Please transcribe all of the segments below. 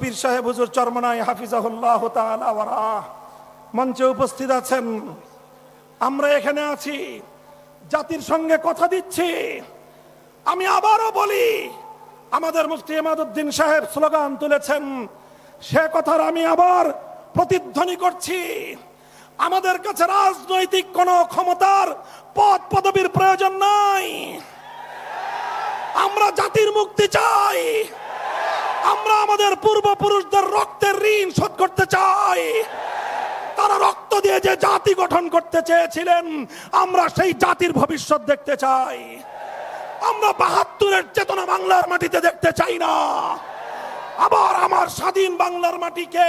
পীর সাহেব হুজুর চরমনাই হাফিজাহুল্লাহ তাআলা ওয়া রাহ মঞ্চে উপস্থিত আছেন। আমরা এখানে আছি, জাতির সঙ্গে কথা দিচ্ছি। আমি আবারও বলি, আমাদের মুফতি ইমাদউদ্দিন সাহেব স্লোগান তুলেছেন, সে কথার আমি আবার প্রতিধ্বনি করছি। আমাদের কাছে রাজনৈতিক কোনো ক্ষমতার পদ পদবীর প্রয়োজন নাই। আমরা জাতির মুক্তি চাই। আমরা আমাদের পূর্বপুরুষদের রক্তের ঋণ শোধ করতে চাই। তারা রক্ত দিয়ে যে জাতি গঠন করতে চেয়েছিলেন, আমরা সেই জাতির ভবিষ্যৎ দেখতে চাই। আমরা ৭২-এর চেতনা বাংলার মাটিতে দেখতে চাই না। আবার আমার স্বাধীন বাংলার মাটিকে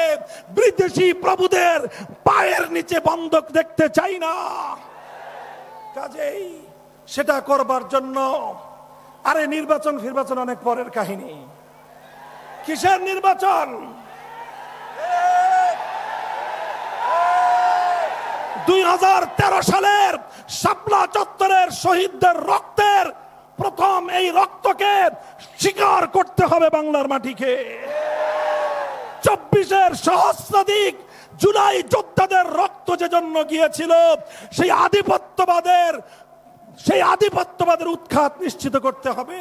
বিদেশি প্রভুদের পায়ের নিচে বন্ধক দেখতে চাই না। কাজেই সেটা করবার জন্য আরে নির্বাচন ফিরবাচন অনেক পরের কাহিনী। কিসের নির্বাচন? ২০১৩ সালের শাপলা চত্বরের শহীদদের রক্তের প্রথম এই রক্তকে স্বীকার করতে হবে বাংলার মাটিকে। ২৪-এর সহস্রাধিক জুলাই যোদ্ধাদের রক্ত যে জন্য গিয়েছিল, সেই আধিপত্যবাদের উৎখাত নিশ্চিত করতে হবে।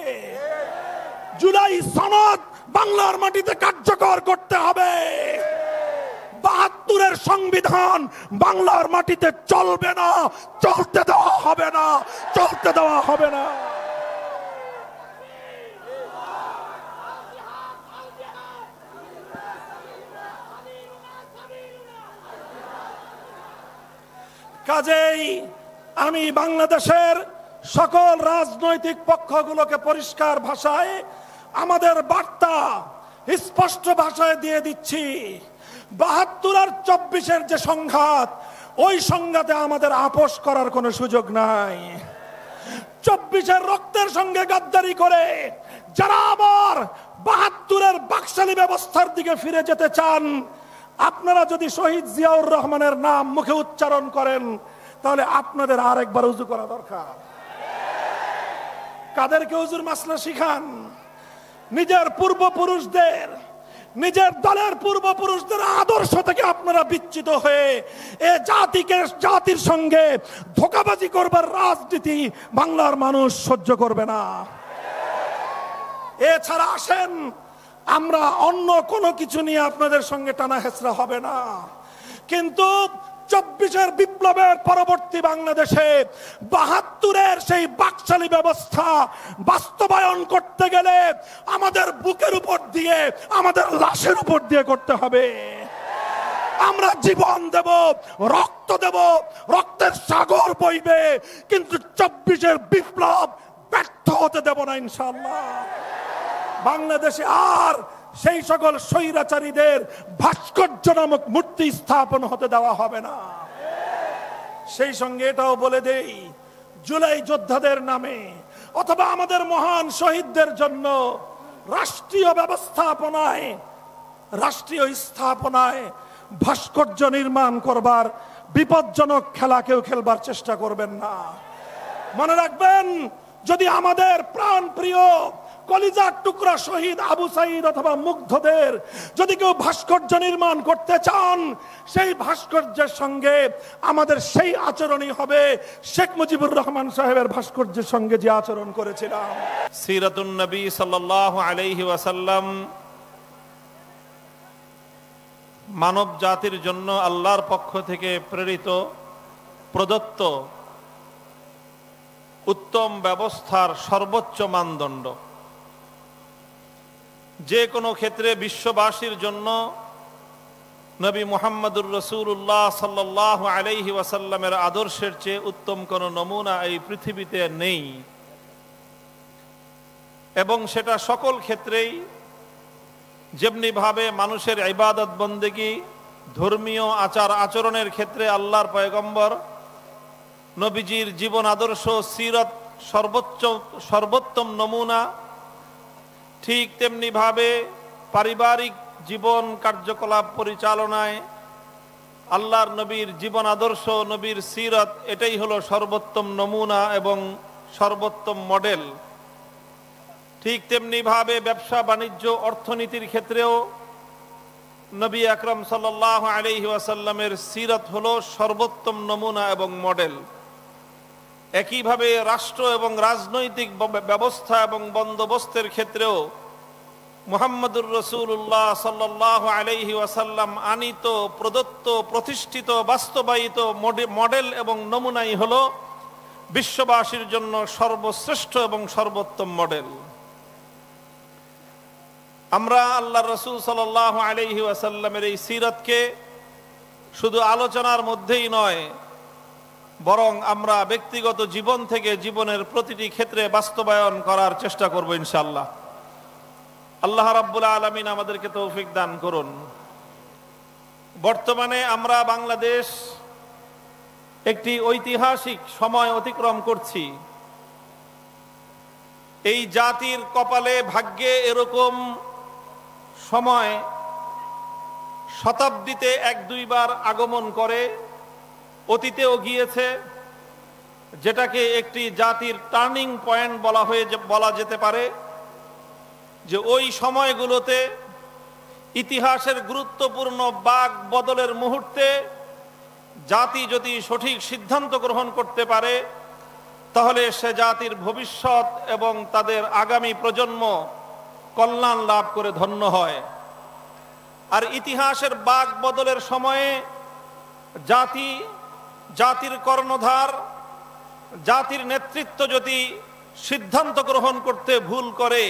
জুলাই সনদ বাংলার মাটিতে কার্যকর করতে হবে। ৭২-এর সংবিধান বাংলার মাটিতে চলবে না, চলতে দেওয়া হবে না, চলতে দেওয়া হবে না। কাজেই আমি বাংলাদেশের সকল রাজনৈতিক পক্ষগুলোকে পরিষ্কার ভাষায় আমাদের বার্তা স্পষ্ট ভাষায় দিয়ে দিচ্ছি। ৭২ আর ২৪-এর যে সংঘাত, ওই সংঘাতে আমাদের আপোষ করার কোনো সুযোগ নাই। ২৪-এর রক্তের সঙ্গে গাদ্দারি করে যারা আবার ৭২-এর বাকশালী ব্যবস্থার দিকে ফিরে যেতে চান, আপনারা যদি শহীদ জিয়াউর রহমানের নাম মুখে উচ্চারণ করেন, তাহলে আপনাদের আরেকবার উজু করা দরকার। কাদেরকে উজুর মাসলা শিখান? নিজের পূর্বপুরুষদের, নিজের দলের পূর্বপুরুষদের আদর্শ থেকে আপনারা বিচ্যুত হয়ে এ জাতির সঙ্গে ধোঁকাবাজি করবার রাজনীতি বাংলার মানুষ সহ্য করবে না। এছাড়া আসেন, আমরা অন্য কোনো কিছু নিয়ে আপনাদের সঙ্গে টানা হেঁচড়া হবে না, কিন্তু ২৪-এর বিপ্লবের পরবর্তী বাংলাদেশে ৭২-এর সেই বাকশালী ব্যবস্থা বাস্তবায়ন করতে গেলে আমাদের বুকের উপর দিয়ে, আমাদের লাশের উপর দিয়ে করতে হবে। আমরা জীবন দেব, রক্ত দেব, রক্তের সাগর বইবে, কিন্তু ২৪-এর বিপ্লব ব্যর্থ হতে দেব না ইনশাআল্লাহ। বাংলাদেশে আর সেই সকল স্বৈরাচারীদের ভাস্কর্য নামক মূর্তি স্থাপন হতে দেওয়া হবে না। সেই সঙ্গে এটাও বলে দেই, জুলাই যোদ্ধাদের নামে অথবা আমাদের মহান শহীদদের জন্য রাষ্ট্রীয় স্থাপনায় ভাস্কর্য নির্মাণ করবার বিপজ্জনক খেলা কেউ খেলবার চেষ্টা করবেন না। মনে রাখবেন, যদি আমাদের প্রাণ প্রিয় কলিজার টুকরা শহীদ আবু সাঈদ অথবা মুগ্ধদের যদি কেউ ভাস্কর্য নির্মাণ করতে চান, সেই ভাস্কর্যের সঙ্গে আমাদের সেই আচরণই হবে শেখ মুজিবুর রহমান সাহেবের ভাস্কর্যের সঙ্গে যে আচরণ করেছিলাম। সিরাতুন নবী সাল্লাল্লাহু আলাইহি ওয়াসাল্লাম মানব জাতির জন্য আল্লাহর পক্ষ থেকে প্রেরিত, প্রদত্ত উত্তম ব্যবস্থার সর্বোচ্চ মানদণ্ড। যে কোনো ক্ষেত্রে বিশ্ববাসীর জন্য নবী মুহাম্মদুর রাসূলুল্লাহ সাল্লাল্লাহু আলাইহি ওয়াসাল্লামের আদর্শের চেয়ে উত্তম কোনো নমুনা এই পৃথিবীতে নেই, এবং সেটা সকল ক্ষেত্রেই। যেমনিভাবে মানুষের ইবাদত বন্দেগী, ধর্মীয় আচার আচরণের ক্ষেত্রে আল্লাহর পয়গম্বর নবীজির জীবন আদর্শ সিরত সর্বোত্তম নমুনা, ঠিক তেমনিভাবে পারিবারিক জীবন কার্যকলাপ পরিচালনায় আল্লাহর নবীর জীবন আদর্শ, নবীর সিরত, এটাই হলো সর্বোত্তম নমুনা এবং সর্বোত্তম মডেল। ঠিক তেমনিভাবে ব্যবসা বাণিজ্য অর্থনীতির ক্ষেত্রেও নবী আকরাম সাল্লাল্লাহু আলাইহি ওয়াসাল্লামের সিরাত হলো সর্বোত্তম নমুনা এবং মডেল। একইভাবে রাষ্ট্র এবং রাজনৈতিক ব্যবস্থা এবং বন্দোবস্তের ক্ষেত্রেও মুহাম্মদুর রাসূলুল্লাহ সাল্লাল্লাহু আলাইহি ওয়াসাল্লাম আনিত, প্রদত্ত, প্রতিষ্ঠিত, বাস্তবায়িত মডেল এবং নমুনাই হলো বিশ্ববাসীর জন্য সর্বশ্রেষ্ঠ এবং সর্বোত্তম মডেল। আমরা আল্লাহর রাসূল সাল্লাল্লাহু আলাইহি ওয়াসাল্লামের এই সিরাতকে শুধু আলোচনার মধ্যেই নয়, বরং আমরা ব্যক্তিগত জীবন থেকে জীবনের প্রতিটি ক্ষেত্রে বাস্তবায়ন করার চেষ্টা করব ইনশাআল্লাহ। আল্লাহ রাব্বুল আলামিন আমাদেরকে তৌফিক দান করুন। বর্তমানে আমরা বাংলাদেশ একটি ঐতিহাসিক সময় অতিক্রম করছি। এই জাতির কপালে, ভাগ্যে এরকম সময় শতাব্দীতে এক দুইবার আগমন করে, অতীতেও গিয়েছে, যেটাকে একটি জাতির টার্নিং পয়েন্ট বলা যেতে পারে। যে ওই সময়গুলোতে ইতিহাসের গুরুত্বপূর্ণ বাক বদলের মুহূর্তে জাতি যদি সঠিক সিদ্ধান্ত গ্রহণ করতে পারে, তাহলে সে জাতির ভবিষ্যৎ এবং তাদের আগামী প্রজন্ম কল্যাণ লাভ করে ধন্য হয়। আর ইতিহাসের বাক বদলের সময়ে জাতির কর্ণধার, জাতির নেতৃত্ব যদি সিদ্ধান্ত গ্রহণ করতে ভুল করে,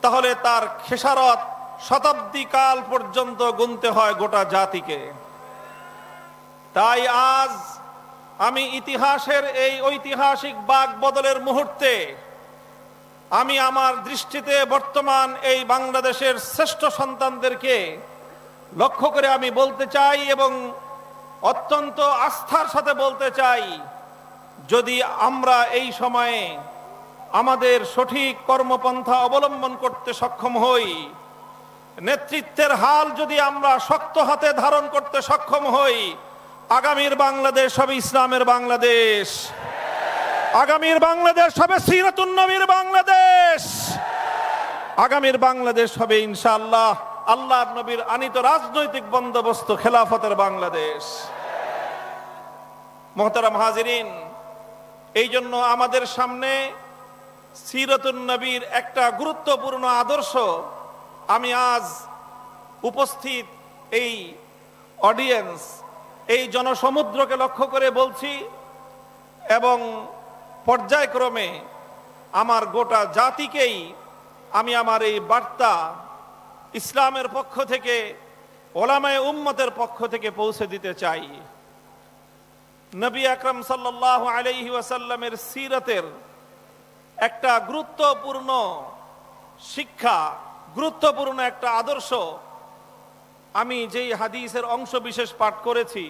তাহলে তার খেসারত শতাব্দী কাল পর্যন্ত গুনতে হয় গোটা জাতিকে। তাই আজ আমি ইতিহাসের এই ঐতিহাসিক বাক বদলের মুহূর্তে আমি আমার দৃষ্টিতে বর্তমান এই বাংলাদেশের শ্রেষ্ঠ সন্তানদেরকে লক্ষ্য করে আমি বলতে চাই এবং অত্যন্ত আস্থার সাথে বলতে চাই, যদি আমরা এই সময়ে আমাদের সঠিক কর্মপন্থা অবলম্বন করতে সক্ষম হই, নেতৃত্বের হাল যদি আমরা শক্ত হাতে ধারণ করতে সক্ষম হই, আগামীর বাংলাদেশ হবে ইসলামের বাংলাদেশ, আগামীর বাংলাদেশ হবে সিরাতুন নবীর বাংলাদেশ, আগামীর বাংলাদেশ হবে ইনশাআল্লাহ আল্লাহর নবীর আনিত রাজনৈতিক বন্দোবস্ত খেলাফতের বাংলাদেশ। মুহতারাম হাজিরিন, এই জন্য আমাদের সামনে সিরাতুন নবীর একটা গুরুত্বপূর্ণ আদর্শ আমি আজ উপস্থিত এই অডিয়েন্স, এই জনসমুদ্রকে লক্ষ্য করে বলছি এবং পর্যায়ক্রমে আমার গোটা জাতিকেই আমি আমার এই বার্তা ইসলামের পক্ষ থেকে, ওলামায়ে উম্মতের পক্ষ থেকে পৌঁছে দিতে চাই। নবী আকরাম সাল্লাল্লাহু আলাইহি ওয়াসাল্লামের সিরাতের একটা গুরুত্বপূর্ণ শিক্ষা, গুরুত্বপূর্ণ একটা আদর্শ আমি যেই হাদিসের অংশ বিশেষ পাঠ করেছি,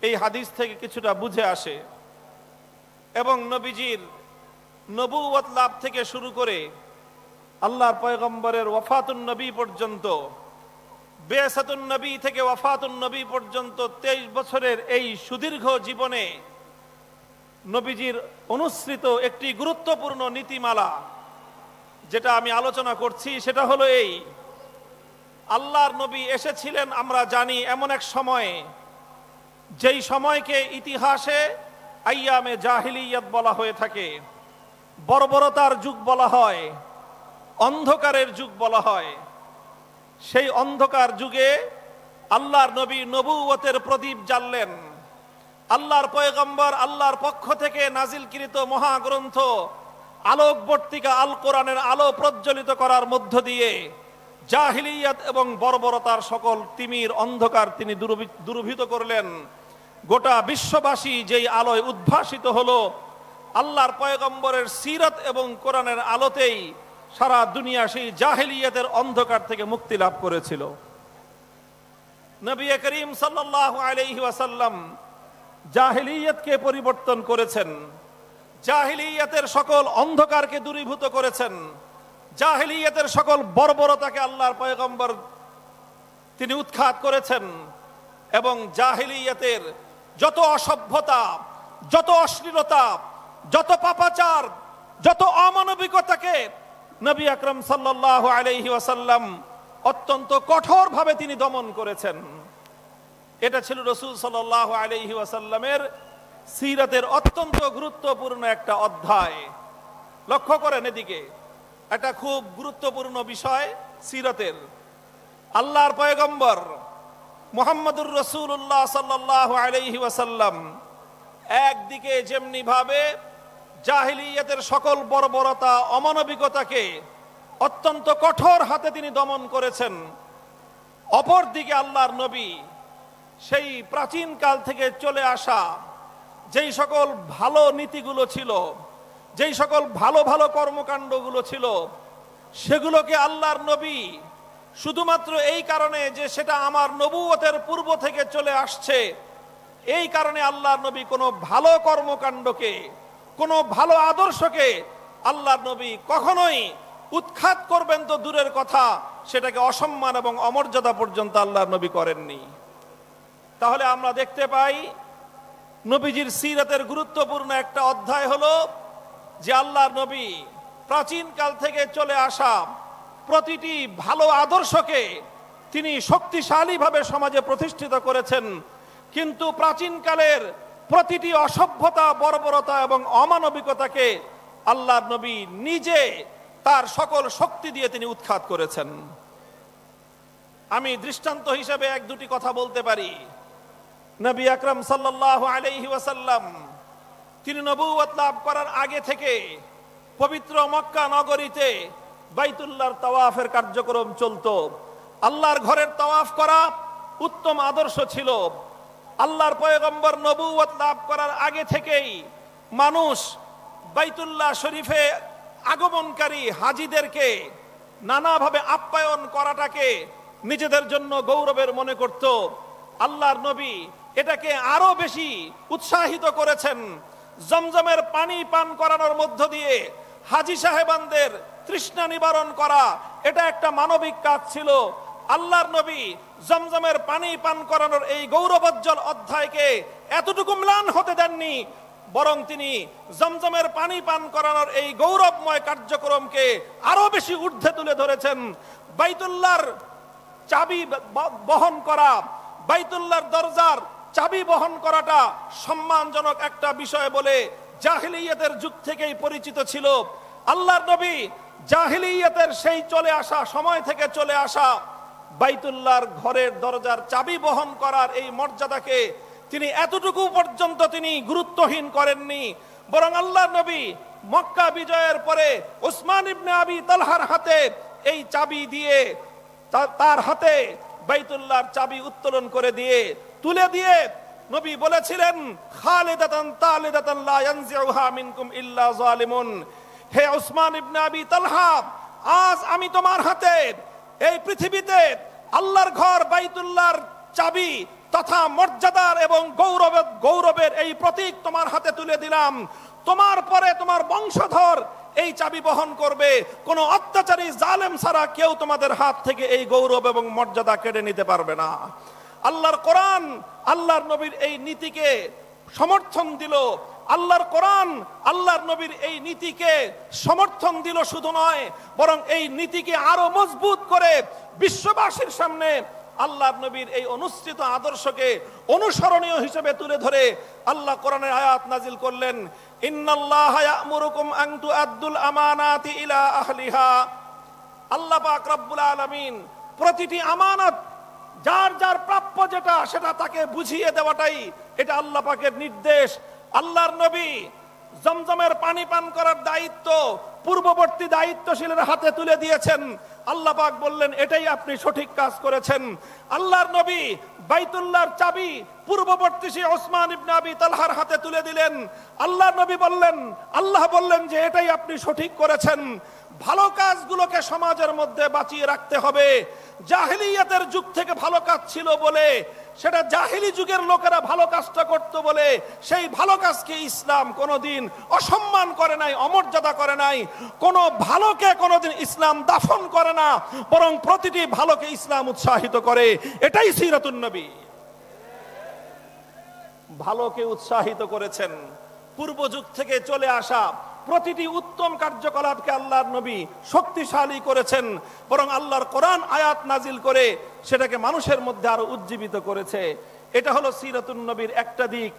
এই হাদিস থেকে কিছুটা বুঝে আসে এবং নবীজির নবুয়ত লাভ থেকে শুরু করে আল্লাহর পয়গম্বরের ওয়াফাতুন নবী পর্যন্ত, বেসাতুন নবী থেকে ওয়াফাতুন নবী পর্যন্ত 23 বছরের এই সুদীর্ঘ জীবনে নবীজির অনুসৃত একটি গুরুত্বপূর্ণ নীতিমালা যেটা আমি আলোচনা করছি, সেটা হলো এই: আল্লাহর নবী এসেছিলেন আমরা জানি এমন এক সময়ে, যেই সময়কে ইতিহাসে আইয়ামে জাহিলিয়াত বলা হয়ে থাকে, বর্বরতার যুগ বলা হয়, অন্ধকারের যুগ বলা হয়। সেই অন্ধকার যুগে আল্লাহর নবী নবুয়তের প্রদীপ জ্বাললেন। আল্লাহর পয়গম্বর আল্লাহর পক্ষ থেকে নাজিলকৃত মহাগ্রন্থ আলোকবর্তিকা আল কোরআনের আলো প্রজ্বলিত করার মধ্য দিয়ে জাহিলিয়াত এবং বর্বরতার সকল তিমির অন্ধকার তিনি দূরীভূত করলেন। গোটা বিশ্ববাসী যেই আলোয় উদ্ভাসিত হলো, আল্লাহর পয়গম্বরের সিরাত এবং কোরআনের আলোতেই সারা দুনিয়া সেই জাহিলিয়াতের অন্ধকার থেকে মুক্তি লাভ করেছিল। নবী করিম সাল্লাল্লাহু আলাইহি ওয়াসাল্লাম জাহিলিয়াতকে পরিবর্তন করেছেন, জাহিলিয়াতের সকল অন্ধকারকে দূরীভূত করেছেন, জাহিলিয়াতের সকল বর্বরতাকে আল্লাহর পয়গম্বর তিনি উৎখাত করেছেন এবং জাহিলিয়াতের যত অসভ্যতা, যত অশ্লীলতা, যত পাপাচার, যত অমানবিকতাকে নবী আকরাম সাল্লাল্লাহু আলাইহি ওয়াসাল্লাম অত্যন্ত কঠোরভাবে তিনি দমন করেছেন। এটা ছিল রাসূল সাল্লাল্লাহু আলাইহি ওয়াসাল্লামের সিরাতের অত্যন্ত গুরুত্বপূর্ণ একটা অধ্যায়। লক্ষ্য করেন এদিকে, একটা খুব গুরুত্বপূর্ণ বিষয় সিরাতের। আল্লাহর পয়গম্বর মুহাম্মদুর রাসূলুল্লাহ সাল্লাল্লাহু আলাইহি ওয়াসাল্লাম একদিকে যেমনি ভাবে জাহিলিয়াতের সকল বর্বরতা অমানবিকতাকে অত্যন্ত কঠোর হাতে তিনি দমন করেছেন, অপরদিকে আল্লাহর নবী সেই প্রাচীন কাল থেকে চলে আসা যেই সকল ভালো নীতিগুলো ছিল, যেই সকল ভালো ভালো কর্মকাণ্ডগুলো ছিল, সেগুলোকে আল্লাহর নবী শুধুমাত্র এই কারণে যে সেটা আমার নবুয়তের পূর্ব থেকে চলে আসছে, এই কারণে আল্লাহর নবী কোনো ভালো কর্মকাণ্ডকে, কোনো ভালো আদর্শকে আল্লাহর নবী কখনোই উৎখাত করবেন তো দূরের কথা, সেটাকে অসম্মান এবং অমর্যাদা পর্যন্ত আল্লাহর নবী করেননি। তাহলে আমরা দেখতে পাই নবীজির সিরাতের গুরুত্বপূর্ণ একটা অধ্যায় হলো যে আল্লাহর নবী প্রাচীন কাল থেকে চলে আসা প্রতিটি ভালো আদর্শকে তিনি শক্তিশালীভাবে সমাজে প্রতিষ্ঠিত করেছেন, কিন্তু প্রাচীনকালের প্রতিটি অসভ্যতা, বর্বরতা এবং অমানবিকতাকে আল্লাহর নবী নিজে তার সকল শক্তি দিয়ে তিনি উৎখাত করেছেন। আমি দৃষ্টান্ত হিসেবে এক দুটি কথা বলতে পারি। নবী আকরাম সাল্লাল্লাহু আলাইহি ওয়াসাল্লাম তিনি নবুয়ত লাভ করার আগে থেকে পবিত্র মক্কা নগরীতে বাইতুল্লাহর তাওয়াফের কার্যক্রম চলতো। আল্লাহর ঘরের তাওয়াফ করা উত্তম আদর্শ ছিল। আল্লাহর পয়গম্বর নবুয়ত লাভ করার আগে থেকেই মানুষ বাইতুল্লাহ শরীফে আগমনকারী হাজীদেরকে নানাভাবে আপ্যায়ন করাটাকে নিজেদের জন্য গৌরবের মনে করত। আল্লাহর নবী এটাকে আরো বেশি উৎসাহিত করেছেন। জমজমের পানি পান করানোর মধ্য দিয়ে হাজী সাহেবানদের তৃষ্ণা নিবারণ করা, এটা একটা মানবিক কাজ ছিল। আল্লাহর নবী জমজমের পানি পান করানোর এই গৌরবোজ্জ্বল অধ্যায়কে এতটুকু ম্লান হতে দেননি, বরং তিনি জমজমের পানি পান করানোর এই গৌরবময় কার্যক্রমকে আরো বেশি ঊর্ধ্বে তুলে ধরেছেন। বাইতুল্লাহর চাবি বহন করা, বাইতুল্লাহর দরজার চাবি বহন করাটা সম্মানজনক একটা বিষয় বলে জাহিলিয়াতের যুগ থেকেই পরিচিত ছিল। আল্লাহর নবী জাহিলিয়াতের সেই চলে আসা সময় থেকে চলে আসা বাইতুল্লাহর ঘরের দরজার চাবি বহন করার এই মর্যাদাকে তিনি এতটুকু পর্যন্ত তিনি গুরুত্বহীন করেননি, বরং আল্লাহর নবী মক্কা বিজয়ের পরে উসমান ইবনে আবি তালহার হাতে এই চাবি দিয়ে তার হাতে বাইতুল্লাহর চাবি উত্তোলন করে দিয়ে তুলে দিয়ে নবী বলেছিলেন, খালিদাতান তালিদাতান লা ইয়ানজিউহা মিনকুম ইল্লা যালিমুন। হে উসমান ইবনে আবি তালহা, আজ আমি তোমার হাতে এই পৃথিবীতে আল্লাহর ঘর বাইতুল্লাহর চাবি তথা মর্যাদার এবং গৌরবের এই প্রতীক তোমার হাতে তুলে দিলাম। তোমার পরে তোমার বংশধর এই চাবি বহন করবে, কোন অত্যাচারী জালেম ছাড়া কেউ তোমাদের হাত থেকে এই গৌরব এবং মর্যাদা কেড়ে নিতে পারবে না। আল্লাহর কোরআন আল্লাহর নবীর এই নীতিকে সমর্থন দিল। আল্লাহর কোরআন আল্লাহর নবীর এই নীতিকে সমর্থন দিল শুধু নয়, বরং এই নীতিকে আরো মজবুত করে বিশ্ববাসীর সামনে আল্লাহর নবীর এই অনুসৃত আদর্শকে অনুসরণীয় হিসেবে তুলে ধরে আল্লাহ কোরআনের আয়াত নাজিল করলেন, ইন্নাল্লাহা ইয়া'মুরুকুম আন তুআদ্দুল আমানাতি ইলা আহলিহা। আল্লাহ পাক রব্বুল আলামিন প্রতিটি আমানত যার যার প্রাপ্য যেটা সেটা তাকে বুঝিয়ে দেওয়াটাই এটা আল্লাহ পাকের নির্দেশ। আল্লাহর নবী জমজমের পানি পান করার দায়িত্ব পূর্ববর্তী দায়িত্বশীলের হাতে তুলে দিয়েছেন। আল্লাহ পাক বললেন, এটাই আপনি সঠিক কাজ করেছেন। আল্লাহর নবী বাইতুল্লাহর চাবি পূর্ববর্তী সেই ওসমান ইবনে আবি তালহার হাতে তুলে দিলেন। আল্লাহর নবী বললেন, আল্লাহ বললেন যে এটাই আপনি সঠিক করেছেন। ভালো কাজগুলোকে সমাজের মধ্যে বাঁচিয়ে রাখতে হবে। জাহিলিয়াতের যুগ থেকে ভালো কাজ ছিল বলে, সেটা জাহিলি যুগের লোকেরা ভালো কাজটা করত বলে সেই ভালো কাজকে ইসলাম কোনোদিন অসম্মান করে নাই, অমর্যাদা করে নাই। কোনো ভালোকে কোনোদিন ইসলাম দাফন করে না, বরং প্রতিটি ভালোকে ইসলাম উৎসাহিত করে। এটাই সিরাতুন নবী। ভালোকে উৎসাহিত করেছেন। পূর্ব যুগ থেকে চলে আসা প্রতিটি উত্তম কার্যকলাপকে আল্লাহর নবী শক্তিশালী করেছেন, বরং আল্লাহর কোরআন আয়াত নাজিল করে সেটাকে মানুষের মধ্যে আরো উজ্জীবিত করেছে। এটা হলো সিরাতুন নবীর একটা দিক।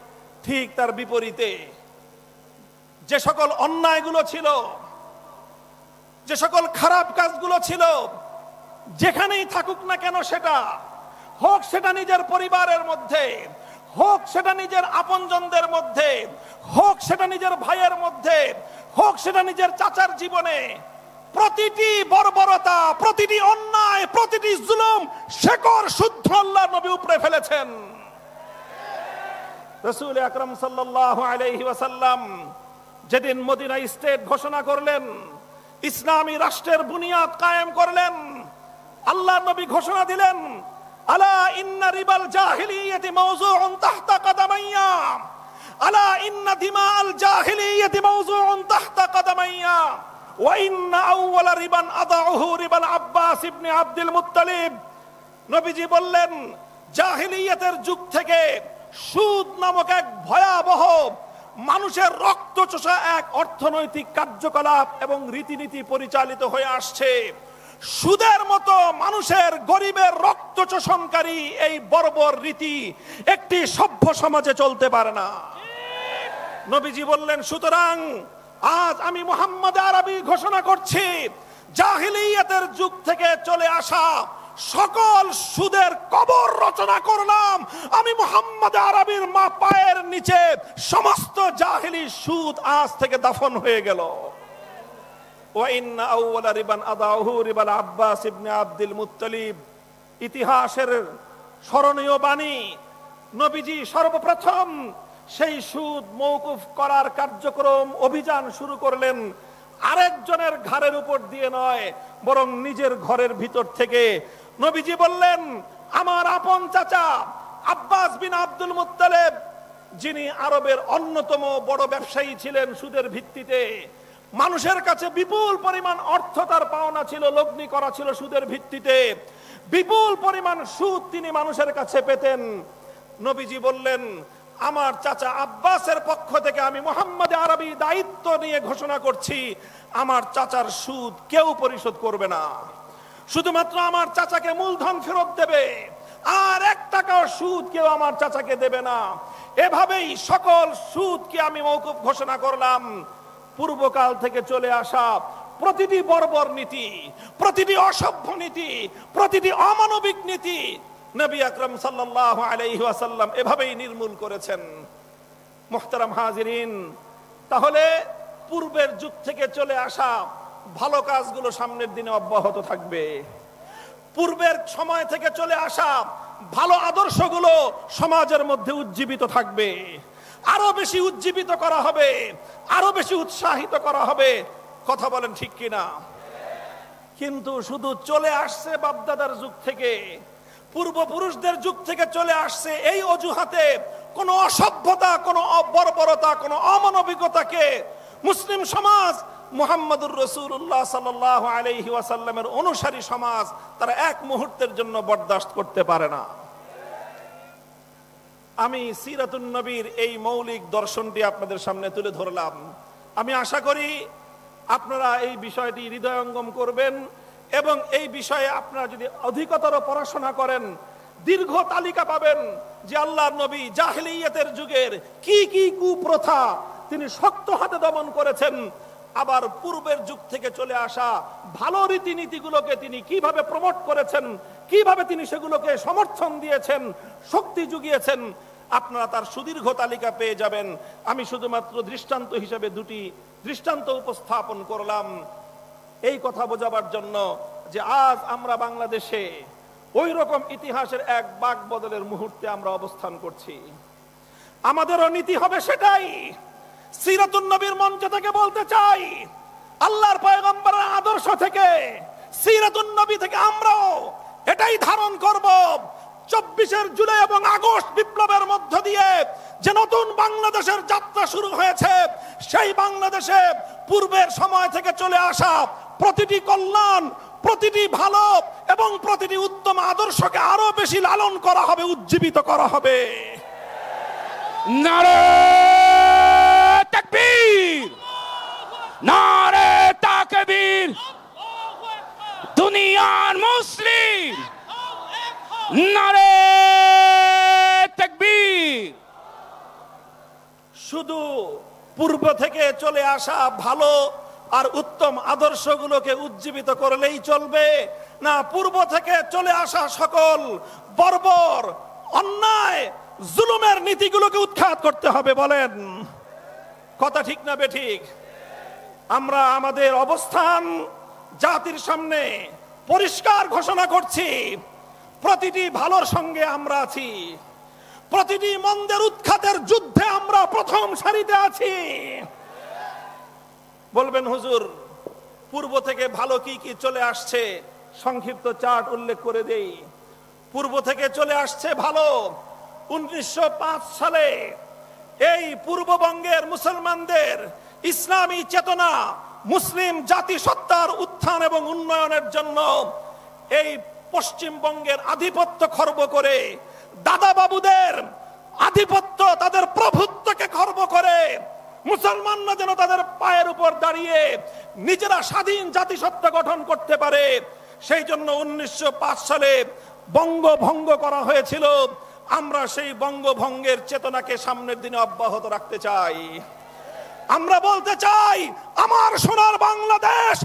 ঠিক তার বিপরীতে যে সকল অন্যায়গুলো ছিল, যে সকল খারাপ কাজগুলো ছিল, যেখানেই থাকুক না কেন, সেটা হোক সেটা নিজের পরিবারের মধ্যে, হোক সেটা নিজের আপনজনদের মধ্যে, হোক সেটা নিজের ভাইয়ের মধ্যে, হোক সেটা নিজের চাচার জীবনে, প্রতিটি বর্বরতা, প্রতিটি অন্যায়, প্রতিটি জুলুম শেকড় শুদ্ধ আল্লাহর নবী উপরে ফেলেছেন। রাসূল আকরাম সাল্লাল্লাহু আলাইহি ওয়াসাল্লাম যেদিন মদিনা স্টেট ঘোষণা করলেন, ইসলামী রাষ্ট্রের বুনিয়াদ কায়েম করলেন, আল্লাহর নবী ঘোষণা দিলেন, আলা ইন্না রিবাল জাহিলিয়াতি মাওযুউন তাহতা কাদামাইয়া, আলা ইন্না দিমাআল জাহিলিয়াতি মাওযুউন তাহতা কাদামাইয়া, ওয়া ইন্না আউওয়ালা রিবান আদাউহু রিবাল আব্বাস ইবনে আব্দুল মুত্তালিব। নবীজি বললেন, জাহিলিয়াতের যুগ থেকে সুদ নামক এক ভয়াবহ মানুষের রক্ত চোষা এক অর্থনৈতিক কার্যকলাপ এবং রীতিনীতি পরিচালিত হয়ে আসছে। সুদের মতো মানুষের, গরিবের রক্ত চোষণকারী এই বর্বর রীতি একটি সভ্য সমাজে চলতে পারে না। নবীজি বললেন, সুতরাং আজ আমি মুহাম্মদ আরবি ঘোষণা করছি, জাহিলিয়াতের যুগ থেকে চলে আসা সকল সুদের কবর রচনা করলাম আমি মুহাম্মদ আরবির মা পায়ের নিচে। সমস্ত জাহিলি সুদ আজ থেকে দাফন হয়ে গেল। ওয়া ইন্না আউওয়ালা রিবান আদাউহু রিবাল আব্বাস ইবনে আব্দুল মুত্তালিব। ইতিহাসের স্মরণীয় বাণী, নবীজি সর্বপ্রথম সেই সুদ মওকুফ করার কার্যক্রম অভিযান শুরু করলেন আরেকজনের ঘাড়ের উপর দিয়ে নয়, বরং নিজের ঘরের ভিতর থেকে। নবীজি বললেন, আমার আপন চাচা আব্বাস বিন আব্দুল মুত্তালিব, যিনি আরবের অন্যতম বড় ব্যবসায়ী ছিলেন সুদের ভিত্তিতে, মানুষের কাছে বিপুল পরিমাণ অর্থ তার পাওনা ছিল, লগ্নি করা ছিল সুদের ভিত্তিতে, বিপুল পরিমাণ সুদ তিনি মানুষের কাছে পেতেন। নবীজি বললেন, আমার চাচা আব্বাসের পক্ষ থেকে আমি মুহাম্মদ আরবি দায়িত্ব নিয়ে ঘোষণা করছি, আমার চাচার সুদ কেউ পরিশোধ করবে না। শুধুমাত্র আমার চাচাকে মূলধন ফেরত দেবে, আর 1 টাকাও সুদ কেউ আমার চাচাকে দেবে না। এভাবেই সকল সুদকে আমি মওকুফ ঘোষণা করলাম। পূর্বকাল থেকে চলে আসা প্রতিটি বর্বর নীতি, প্রতিটি অসভ্য নীতি, প্রতিটি অমানবিক নীতি নবী আকরাম সাল্লাল্লাহু আলাইহি ওয়াসাল্লাম এভাবেই নির্মূল করেছেন। মুহতারাম হাজিরিন, তাহলে পূর্বের যুগ থেকে চলে আসা ভালো কাজগুলো সামনের দিনে অব্যাহত থাকবে। পূর্বের সময় থেকে চলে আসা ভালো আদর্শগুলো সমাজের মধ্যে উজ্জীবিত থাকবে, আরো বেশি উজ্জীবিত করা হবে, আরো বেশি উৎসাহিত করা হবে। কথা বলেন ঠিক কিনা? কিন্তু শুধু চলে আসছে বাপদাদার যুগ থেকে, পূর্বপুরুষদের যুগ থেকে চলে আসছে এই অজুহাতে কোন অসভ্যতা, কোন বর্বরতা, কোন অমানবিকতাকে মুসলিম সমাজ, মুহাম্মদুর রাসূলুল্লাহ সাল্লাল্লাহু আলাইহি ওয়াসাল্লামের অনুসারী সমাজ তারা এক মুহূর্তের জন্য বরদাস্ত করতে পারে না। আমি সিরাতুন নবীর এই মৌলিক দর্শনটি আপনাদের সামনে তুলে ধরলাম। আমি আশা করি আপনারা এই বিষয়টি হৃদয়ঙ্গম করবেন এবং এই বিষয়ে আপনারা যদি অধিকতর পড়াশোনা করেন, দীর্ঘ তালিকা পাবেন যে আল্লাহর নবী জাহিলিয়াতের যুগের কি কি কুপ্রথা তিনি শক্ত হাতে দমন করেছেন, আবার পূর্বের যুগ থেকে চলে আসা ভালো রীতিনীতিগুলোকে তিনি কিভাবে প্রমোট করেছেন, কিভাবে তিনি সেগুলোকে সমর্থন দিয়েছেন, শক্তি জুগিয়েছেন। আপনারা তার সুদীর্ঘ তালিকা পেয়ে যাবেন। আমি শুধুমাত্র দৃষ্টান্ত হিসেবে 2টি দৃষ্টান্ত উপস্থাপন করলাম এই কথা বোঝাবার জন্য যে আজ আমরা বাংলাদেশে ওই রকম ইতিহাসের এক বাক বদলের মুহূর্তে আমরা অবস্থান করছি। আমাদেরও নীতি হবে সেটাই। সিরাতুন নবীর মঞ্চ থেকে বলতে চাই, আল্লাহর পয়গম্বরের আদর্শ থেকে, সিরাতুন নবী থেকে আমরাও এটাই ধারণ করব। 24 জুলাই এবং আগস্ট বিপ্লবের মধ্য দিয়ে যে নতুন বাংলাদেশের যাত্রা শুরু হয়েছে, সেই বাংলাদেশে পূর্বের সময় থেকে চলে আসা প্রতিটি কল্যাণ, প্রতিটি ভালো এবং প্রতিটি উত্তম আদর্শকে আরো বেশি লালন করা হবে, উজ্জীবিত করা হবে। নারে তাকবীর, নারে তাকবীর, দুনিয়ার মুসলিম নারে তাকবীর। শুধু পূর্ব থেকে চলে আসা ভালো আর উত্তম আদর্শগুলোকে উজ্জীবিত করলেই চলবে না, পূর্ব থেকে চলে আসা সকল বর্বর অন্যায় জুলুমের নীতিগুলোকে উৎখাত করতে হবে? বলেন কথা ঠিক না বেঠিক? আমরা আমাদের অবস্থান জাতির সামনে পরিষ্কার ঘোষণা করছি, প্রতিটি ভালোর সঙ্গে আমরা আছি, প্রতিটি মন্দের উৎখাতের যুদ্ধে আমরা প্রথম সারিতে আছি। বলবেন হুজুর পূর্ব থেকে ভালো কি কি চলে আসছে, সংক্ষিপ্ত চার্ট উল্লেখ করে দেই। পূর্ব থেকে চলে আসছে ভালো। 1905 সালে এই পূর্ববঙ্গের মুসলমানদের ইসলামী চেতনা, মুসলিম জাতিসত্তার উত্থান এবং উন্নয়নের জন্য এই পশ্চিমবঙ্গের আধিপত্য খর্ব করে, দাদা বাবুদের আধিপত্য, তাদের প্রভুত্বকে খর্ব করে মুসলমানরা যেন তাদের পায়ের উপর দাঁড়িয়ে নিজেরা স্বাধীন জাতিসত্তা গঠন করতে পারে, সেই জন্য 1905 সালে বঙ্গভঙ্গ করা হয়েছিল। আমরা সেই বঙ্গভঙ্গের চেতনাকে সামনের দিনে অব্যাহত রাখতে চাই। আমরা বলতে চাই আমার সোনার বাংলাদেশ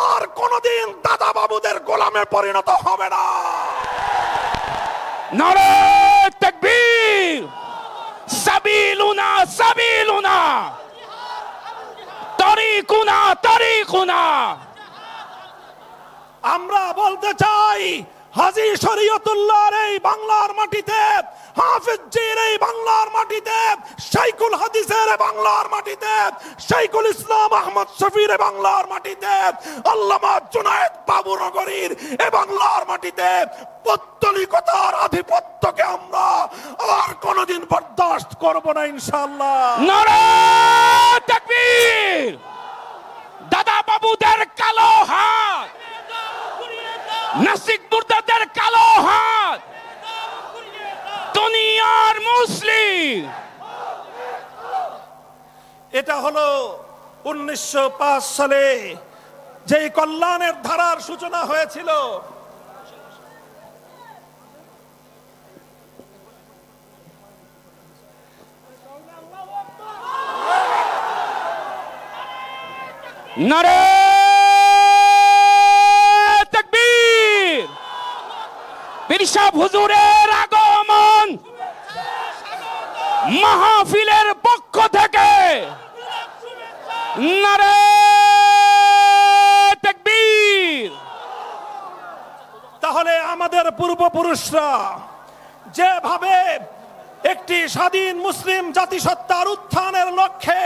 আর কোনদিন দাদা বাবুদের গোলামে পরিণত হবে না। নারে তাকবীর, সাবিলুনা সাবিলুনা, তারিকুনা তারিকুনা। আমরা বলতে চাই হাজী শরীয়তুল্লাহর এই বাংলার মাটিতে, হাফিজজির এই বাংলার মাটিতে, শাইখুল হাদিসের বাংলার মাটিতে, শাইখুল ইসলাম আহমদ শফির বাংলার মাটিতে, আল্লামা জুনায়েদ বাবুনগরীর এই বাংলার মাটিতে পৌত্তলিকতার আধিপত্যকে আমরা আর কোনদিন বরদাস্ত করব না ইনশাআল্লাহ। নারে তাকবীর, দাদা বাবুদের কালো হাত, নাসিক মুর্দাদের কালো হাত, দুনিয়ার মুসলিম। এটা হলো 1905 সালে যেই কল্যাণের ধারার সূচনা হয়েছিল। নারে তাকবীর, পীর সাহেব হুজুরের আগমন মাহফিলের পক্ষ থেকে নারে তাকবীর। তাহলে আমাদের পূর্বপুরুষরা যেভাবে একটি স্বাধীন মুসলিম জাতিসত্তার উত্থানের লক্ষ্যে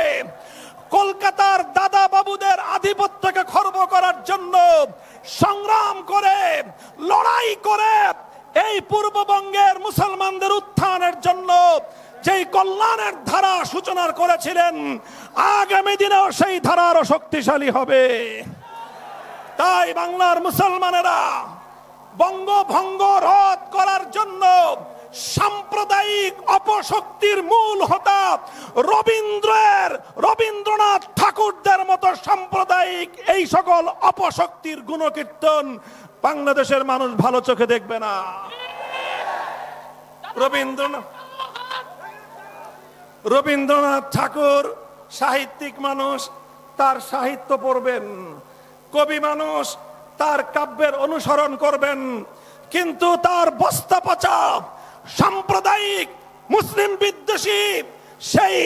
কলকাতার দাদা বাবুদের আধিপত্যকে খর্ব করার জন্য সংগ্রাম করে, লড়াই করে এই পূর্ববঙ্গের মুসলমানদের উত্থানের জন্য যেই কল্যাণের ধারা সূচনা করেছিলেন, আগামী দিনেও সেই ধারা আরো শক্তিশালী হবে। তাই বাংলার মুসলমানেরা বঙ্গভঙ্গ রদ করার জন্য সাম্প্রদায়িক অপশক্তির মূল হোতা রবীন্দ্রনাথ ঠাকুরদের মতো সাম্প্রদায়িক এই সকল অপশক্তির গুণকীর্তন বাংলাদেশের মানুষ ভালো চোখে দেখবে না। রবীন্দ্রনাথ ঠাকুর সাহিত্যিক মানুষ, তার সাহিত্য পড়বেন, কবি মানুষ, তার কাব্যের অনুসরণ করবেন, কিন্তু তার বস্তা পচা সাম্প্রদায়িক মুসলিম বিদ্বেষী সেই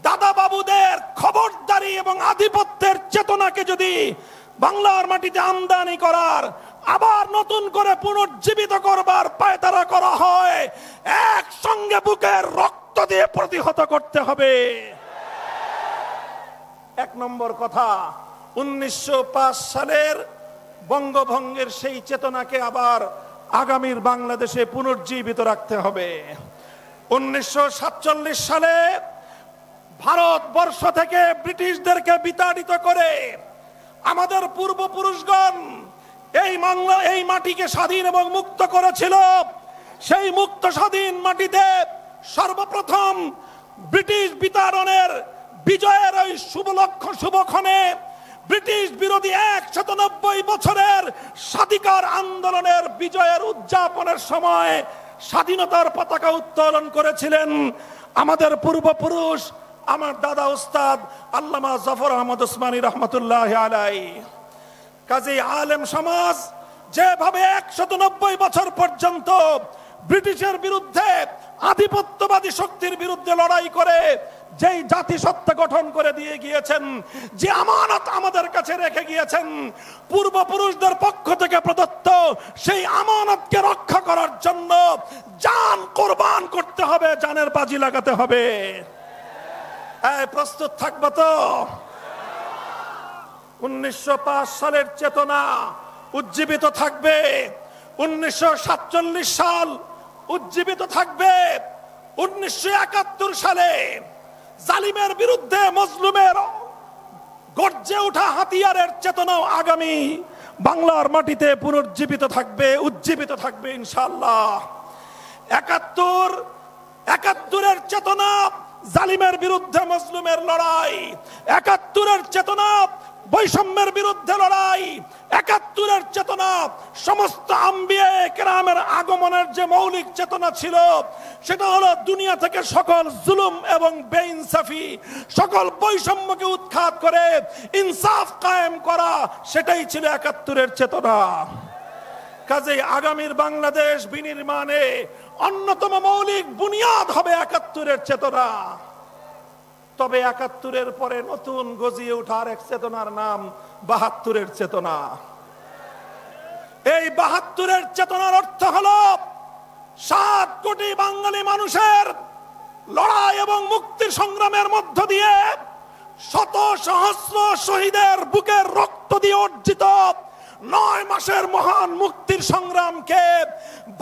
দাদা বাবুদের খবরদারি এবং আধিপত্যের চেতনাকে যদি বাংলার মাটিতে আমদানি করার, আবার নতুন করে পুনর্জীবিত করবার পায়তারা করা হয়, একসঙ্গে বুকের রক্ত দিয়ে প্রতিহত করতে হবে। এক নম্বর কথা, 1905 সালের বঙ্গভঙ্গের সেই চেতনাকে আবার আগামীর বাংলাদেশে পুনর্জীবিত রাখতে হবে। 1947 সালে ভারতবর্ষ থেকে ব্রিটিশদেরকে বিতাড়িত করে আমাদের পূর্বপুরুষগণ এই মাটিকে স্বাধীন এবং মুক্ত করেছিল। সেই মুক্ত স্বাধীন মাটিতে সর্বপ্রথম ব্রিটিশ বিতাড়নের বিজয়ের ওই শুভক্ষণে ব্রিটিশ বিরোধী 190 বছরের স্বাধিকার আন্দোলনের বিজয়ের উদযাপনের সময় স্বাধীনতার পতাকা উত্তোলন করেছিলেন আমাদের পূর্বপুরুষ, আমার দাদা উস্তাদ আল্লামা জাফর আহমদ উসমানী রহমতুল্লাহ আলাইহি। কাজেই আলেম সমাজ যেভাবে 190 বছর পর্যন্ত ব্রিটিশের বিরুদ্ধে, আধিপত্যবাদী শক্তির বিরুদ্ধে লড়াই করে যেই জাতিসত্তা গঠন করে দিয়ে গিয়েছেন, যে আমানত আমাদের কাছে রেখে গিয়েছেন পূর্বপুরুষদের পক্ষ থেকে প্রদত্ত, সেই আমানতকে রক্ষা করার জন্য জান কোরবান করতে হবে, জানের বাজি লাগাতে হবে। প্রস্তুত থাকবো তো? 1905 সালের চেতনা উজ্জীবিত থাকবে, 1947 সাল উজ্জীবিত থাকবে, 1971 সালে জালিমের বিরুদ্ধে মজলুমের গর্জে ওঠা হাতিয়ারের চেতনাও আগামী বাংলার মাটিতে পুনর্জীবিত থাকবে, উজ্জীবিত থাকবে ইনশাআল্লাহ। 71-এর চেতনা জালিমের বিরুদ্ধে মজলুমের লড়াই, 71-এর চেতনা বৈষম্যের বিরুদ্ধে লড়াই, 71-এর চেতনা সমস্ত আম্বিয়া কেরামের আগমনের যে মৌলিক চেতনা ছিল, সেটা হলো দুনিয়া থেকে সকল জুলুম এবং বেইনসাফি, সকল বৈষম্যকে উৎখাত করে ইনসাফ কায়েম করা, সেটাই ছিল 71-এর চেতনা। কাজেই আগামীর বাংলাদেশ বিনির্মাণে অন্যতম মৌলিক বুনিয়াদ হবে 71-এর চেতনা। তবে 71-এর পরে নতুন গজিয়ে ওঠার এক চেতনার নাম 72-এর চেতনা। এই 72-এর চেতনার অর্থ হলো 7 কোটি বাঙালি মানুষের লড়াই এবং মুক্তির সংগ্রামের মধ্য দিয়ে শত সহস্র শহীদের বুকের রক্ত দিয়ে অর্জিত 9 মাসের মহান মুক্তির সংগ্রামকে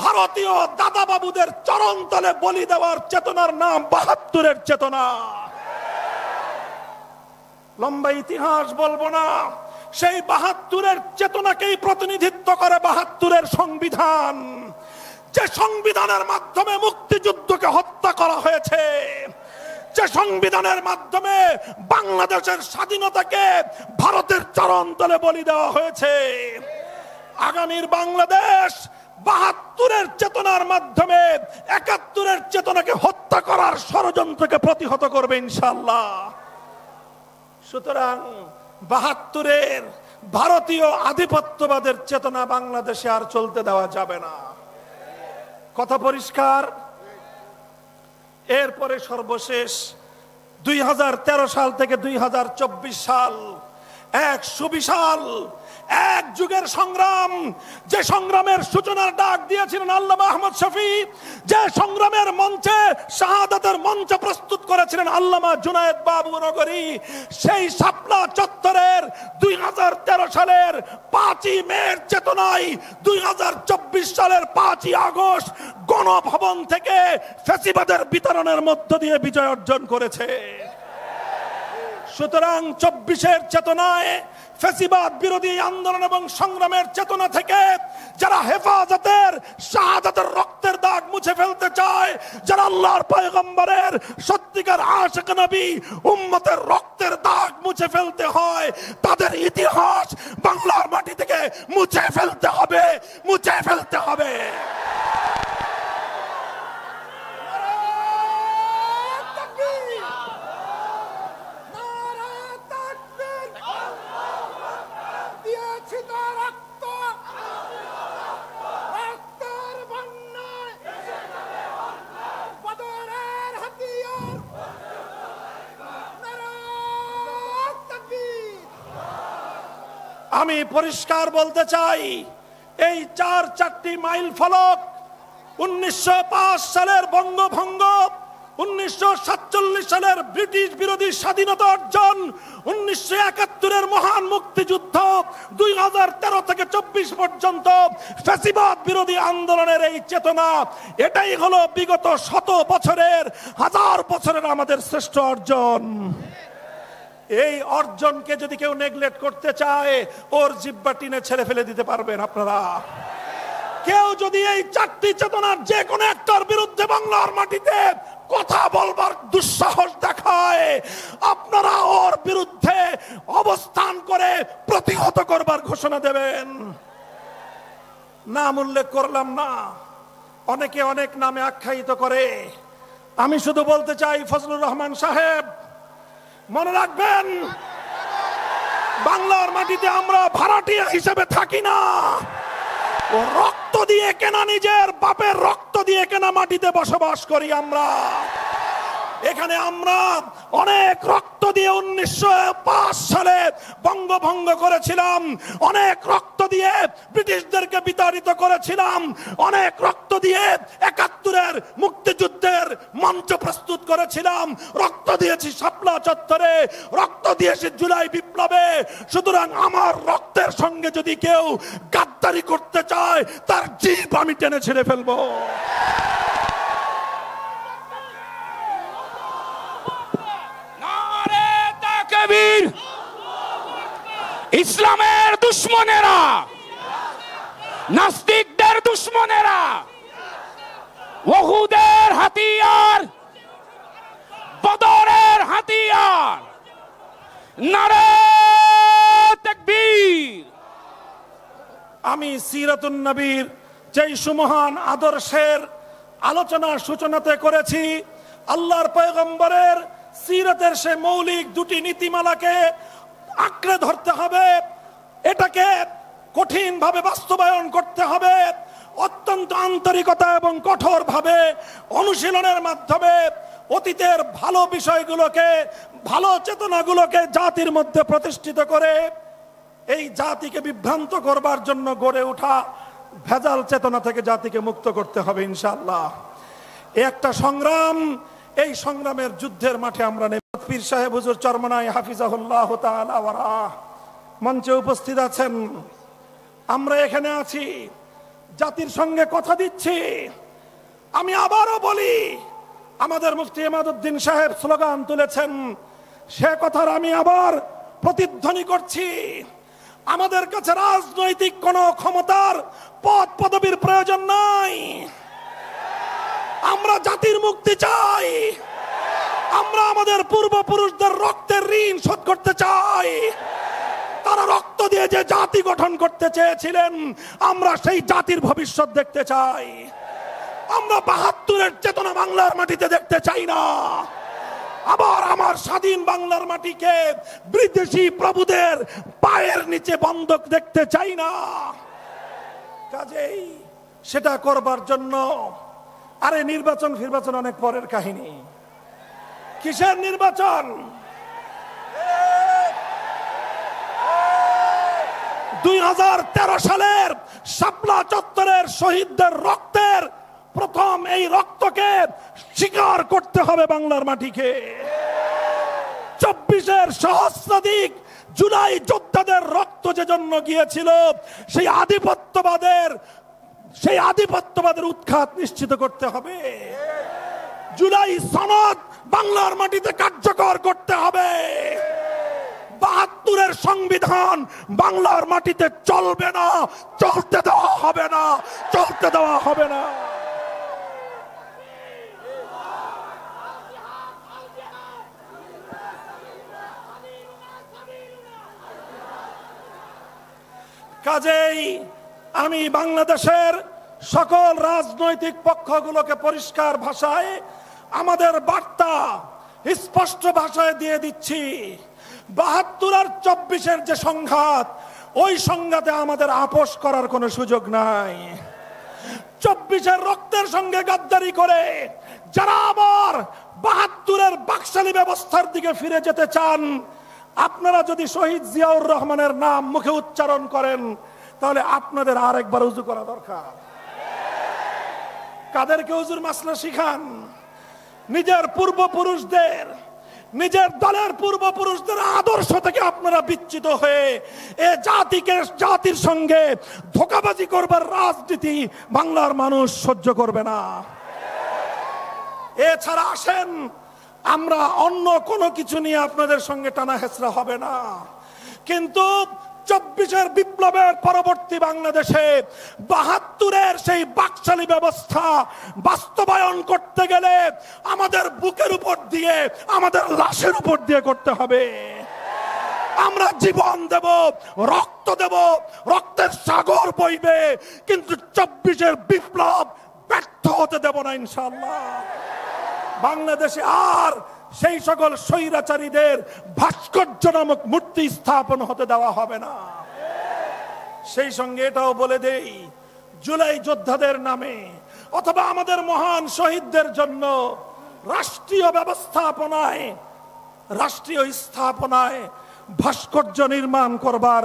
ভারতীয় দাদা বাবুদের চরণতলে বলি দেওয়ার চেতনার নাম 72-এর চেতনা। লম্বা ইতিহাস বলবো না, সেই 72-এর চেতনাকেই প্রতিনিধিত্ব করে 72-এর সংবিধান, যে সংবিধানের মাধ্যমে মুক্তিযুদ্ধকে হত্যা করা হয়েছে, যে সংবিধানের মাধ্যমে বাংলাদেশের স্বাধীনতাকে ভারতের চরণতলে বলি দেওয়া হয়েছে। আগামীর বাংলাদেশ 72-এর চেতনার মাধ্যমে 71-এর চেতনাকে হত্যা করার ষড়যন্ত্রকে প্রতিহত করবে ইনশাআল্লাহ। সুতরাং 72-এর ভারতীয় আধিপত্যবাদের চেতনা বাংলাদেশে আর চলতে দেওয়া যাবে না। কথা পরিষ্কার? এরপরে সর্বশেষ 2013 সাল থেকে 2024 সাল এক সুবিশাল এক যুগের সংগ্রাম, যে সংগ্রামের সূচনার ডাক দিয়েছিলেন আল্লামা আহমদ শফী, যে সংগ্রামের মঞ্চে শাহাদাতের মঞ্চ প্রস্তুত করেছিলেন আল্লামা জুনায়েদ বাবু নগরী, সেই শাপলা চত্বরের 2013 সালের 5ই মের চেতনায় 2024 সালের 5ই আগস্ট গণভবন থেকে ফ্যাসিবাদের বিতরণের মধ্য দিয়ে বিজয় অর্জন করেছে। সুতরাং 24-এর চেতনায় ফ্যাসিবাদ বিরোধী আন্দোলন এবং সংগ্রামের চেতনা থেকে যারা হেফাজতের শাহাদাতের রক্তের দাগ মুছে ফেলতে চায়, যারা আল্লাহর পয়গম্বরের সত্যিকার আশিক নবী উম্মতের রক্তের দাগ মুছে ফেলতে হয়, তাদের ইতিহাস বাংলার মাটি থেকে মুছে ফেলতে হবে, মুছে ফেলতে হবে। আমি পরিষ্কার বলতে চাই, এই 4টি মাইল ফলক 1905 সালের বঙ্গভঙ্গ, 1947 সালের ব্রিটিশ বিরোধী স্বাধীনতা অর্জন, 1971-এর মহান মুক্তিযুদ্ধ, 2013 থেকে 24 পর্যন্ত ফ্যাসিবাদ বিরোধী আন্দোলনের এই চেতনা, এটাই হলো বিগত 100 বছরের, 1000 বছরের আমাদের শ্রেষ্ঠ অর্জন। এই অর্জনকে যদি কেউ নেগলেক্ট করতে চায়, ওর জিহ্বা টিনে ছেড়ে ফেলে দিতে পারবেন আপনারা। কেউ যদি এই 4টি চেতনার যে কোনো একটার বিরুদ্ধে বাংলার মাটিতে কথা বলবার দুঃসাহস দেখায়, আপনারা ওর বিরুদ্ধে অবস্থান করে প্রতিহত করবার ঘোষণা দেবেন। নাম উল্লেখ করলাম না, অনেকে অনেক নামে আখ্যায়িত করে। আমি শুধু বলতে চাই, ফজলুর রহমান সাহেব মনে রাখবেন, বাংলার মাটিতে আমরা ভাড়াটিয়া হিসেবে থাকি না। ও রক্ত দিয়ে কেনা, নিজের বাপের রক্ত দিয়ে কেনা মাটিতে বসবাস করি আমরা। এখানে আমরা অনেক রক্ত দিয়ে 1905 সালে বঙ্গভঙ্গ করেছিলাম, অনেক রক্ত দিয়ে ব্রিটিশদেরকে বিতাড়িত করেছিলাম, অনেক রক্ত দিয়ে 71-এর মুক্তিযুদ্ধের মঞ্চ প্রস্তুত করেছিলাম, রক্ত দিয়েছি শাপলা চত্বরে, রক্ত দিয়েছি জুলাই বিপ্লবে। সুতরাং আমার রক্তের সঙ্গে যদি কেউ গাদ্দারি করতে চায়, তার জিভ আমি টেনে ছেড়ে ফেলবো। ইসলামের দুশ্মনেরা, নাস্তিকদের দুশ্মনেরা, ওহুদের হাতিয়ার, বদরের হাতিয়ার, নারে তাকবীর। আমি সিরাতুন নবীর যেই সুমহান আদর্শের আলোচনা সূচনাতে করেছি, আল্লাহর পয়গম্বরের সিরাতের সে মৌলিক দুটি নীতিমালাকে আঁকড়ে ধরতে হবে, এটাকে কঠিনভাবে বাস্তবায়ন করতে হবে, অত্যন্ত আন্তরিকতা এবং কঠোরভাবে অনুশীলনের মাধ্যমে অতীতের ভালো বিষয়গুলোকে, ভালো চেতনাগুলোকে জাতির মধ্যে প্রতিষ্ঠিত করে এই জাতিকে বিভ্রান্ত করবার জন্য গড়ে ওঠা ভেজাল চেতনা থেকে জাতিকে মুক্ত করতে হবে ইনশাআল্লাহ। একটা সংগ্রাম, এই সংগ্রামের যুদ্ধের মাঠে আমরা নেব। পীর সাহেব হুজুর চরমনাই হাফিজাহুল্লাহ তাআলা ওয়া রাহ মঞ্চে উপস্থিত আছেন। আমরা এখানে আছি, জাতির সঙ্গে কথা দিচ্ছি। আমি আবারও বলি, আমাদের মুফতি ইমাদউদ্দিন সাহেব স্লোগান তুলেছেন, সে কথার আমি আবার প্রতিধ্বনি করছি। আমাদের কাছে রাজনৈতিক কোনো ক্ষমতার পদ পদবীর প্রয়োজন নাই। আমরা জাতির মুক্তি চাই, আমরা আমাদের পূর্বপুরুষদের রক্তের ঋণ শোধ করতে চাই। তারা রক্ত দিয়ে যে জাতি গঠন করতে চেয়েছিলেন, আমরা সেই জাতির ভবিষ্যৎ দেখতে চাই। আমরা ৭২-এর চেতনা বাংলার মাটিতে দেখতে চাই না। আবার আমার স্বাধীন বাংলার মাটিকে বিদেশি প্রভুদের পায়ের নিচে বন্ধক দেখতে চাই না। কাজেই সেটা করবার জন্য, আরে নির্বাচন ফিরবাচন অনেক পরের কাহিনী। কিসের নির্বাচন? 2013 সালের শাপলা চত্বরের শহীদদের রক্তের প্রথম এই রক্তকে স্বীকার করতে হবে বাংলার মাটিকে। 24-এর সহস্রাধিক জুলাই যোদ্ধাদের রক্ত যে জন্য গিয়েছিল, সেই আধিপত্যবাদের উৎখাত নিশ্চিত করতে হবে। জুলাই সনদ বাংলার মাটিতে কার্যকর করতে হবে। ৭২-এর সংবিধান বাংলার মাটিতে চলবে না, চলতে দেওয়া হবে না, চলতে দেওয়া হবে না। কাজেই আমি বাংলাদেশের সকল রাজনৈতিক পক্ষগুলোকে পরিষ্কার ভাষায় আমাদের বার্তা স্পষ্ট ভাষায় দিয়ে দিচ্ছি। ৭২ আর ২৪-এর যে সংঘাত, ওই সংঘাতে আমাদের আপোষ করার কোনো সুযোগ নাই। ২৪-এর রক্তের সঙ্গে গাদ্দারি করে যারা আবার ৭২-এর বাকশালী ব্যবস্থার দিকে ফিরে যেতে চান, আপনারা যদি শহীদ জিয়াউর রহমানের নাম মুখে উচ্চারণ করেন, তাহলে আপনাদের আরেকবার উজু করা দরকার। কাদেরকে উজুর মাসলা শিখান? নিজের পূর্বপুরুষদের, নিজের দলের পূর্বপুরুষদের আদর্শ থেকে আপনারা বিচ্যুত হয়ে এ জাতির সঙ্গে ধোঁকাবাজি করবার রাজনীতি বাংলার মানুষ সহ্য করবে না। এছাড়া আসেন, আমরা অন্য কোনো কিছু নিয়ে আপনাদের সঙ্গে টানা হেঁচড়া হবে না, কিন্তু 24-এর বিপ্লবের পরবর্তী বাংলাদেশে 72-এর সেই বাকশালী ব্যবস্থা বাস্তবায়ন করতে গেলে আমাদের বুকের উপর দিয়ে, আমাদের লাশের উপর দিয়ে করতে হবে। আমরা জীবন দেব, রক্ত দেব, রক্তের সাগর বইবে, কিন্তু 24-এর বিপ্লব ব্যর্থ হতে দেব না ইনশাআল্লাহ। বাংলাদেশে আর সেই সকল স্বৈরাচারীদের ভাস্কর্য নামক মূর্তি স্থাপন হতে দেওয়া হবে না। সেই সঙ্গে এটাও বলে দেই, জুলাই যোদ্ধাদের নামে অথবা আমাদের মহান শহীদদের জন্য রাষ্ট্রীয় ব্যবস্থাপনায়, রাষ্ট্রীয় স্থাপনায় ভাস্কর্য নির্মাণ করবার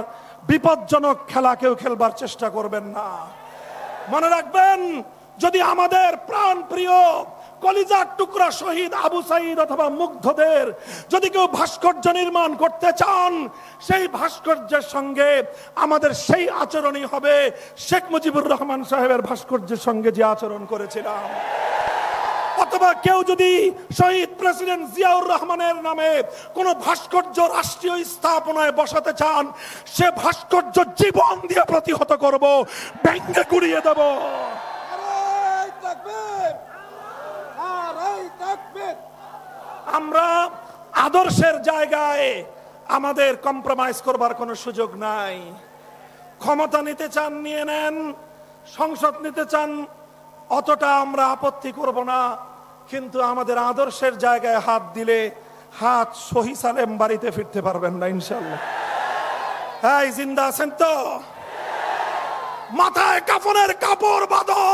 বিপজ্জনক খেলা কেউ খেলবার চেষ্টা করবেন না। মনে রাখবেন, যদি আমাদের প্রাণ প্রিয় কলিজার টুকরা শহীদ আবু সাঈদ অথবা মুগ্ধদের যদি কেউ ভাস্কর্য নির্মাণ করতে চান, সেই ভাস্কর্যের সঙ্গে আমাদের সেই আচরণই হবে শেখ মুজিবুর রহমান সাহেবের ভাস্কর্যের সঙ্গে যে আচরণ করেছিলাম। অথবা কেউ যদি শহীদ প্রেসিডেন্ট জিয়াউর রহমানের নামে কোন ভাস্কর্য রাষ্ট্রীয় স্থাপনায় বসাতে চান, সে ভাস্কর্য জীবন দিয়ে প্রতিহত করব, ভেঙে গুড়িয়ে দেব। আমরা আদর্শের জায়গায় আমাদের কম্প্রোমাইজ করবার কোনো সুযোগ নাই। ক্ষমতা নিতে চান নিয়ে নেন, সংসদ নিতে চান অতটা আমরা আপত্তি করব না, কিন্তু আমাদের আদর্শের জায়গায় হাত দিলে হাত সহি সালেম বাড়িতে ফিরতে পারবেন না ইনশাআল্লাহ। এই জিন্দা আছেন তো? মাথায় কাফনের কাপড় বাঁধো,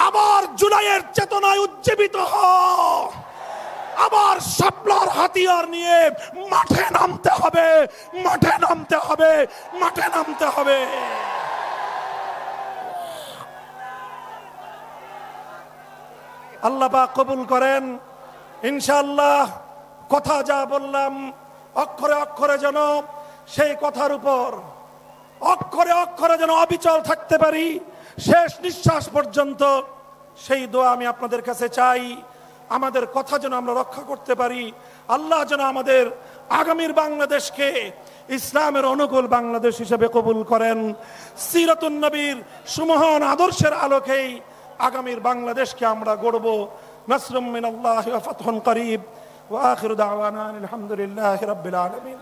আবার জুলাইয়ের চেতনায় উজ্জীবিত হও, আবার শাপলার হাতিয়ার নিয়ে মাঠে নামতে হবে, মাঠে নামতে হবে, মাঠে নামতে হবে। আল্লাহ পাক কবুল করেন ইনশাআল্লাহ। কথা যা বললাম অক্ষরে অক্ষরে যেন সেই কথার উপর অক্ষরে অক্ষরে যেন অবিচল থাকতে পারি শেষ নিঃশ্বাস পর্যন্ত, সেই দোয়া আমি আপনাদের কাছে চাই। আমাদের কথা যেন আমরা রক্ষা করতে পারি। আল্লাহ যেন আমাদের আগামীর বাংলাদেশকে ইসলামের অনুকূল বাংলাদেশ হিসেবে কবুল করেন। সিরাতুন নবীর সুমহান আদর্শের আলোকেই আগামীর বাংলাদেশকে আমরা গড়ব। নাসরুম মিনাল্লাহি ওয়া ফাতহুন করিব ওয়া আখিরু দাওয়ানা আলহামদুলিল্লাহি রাব্বিল আলামিন।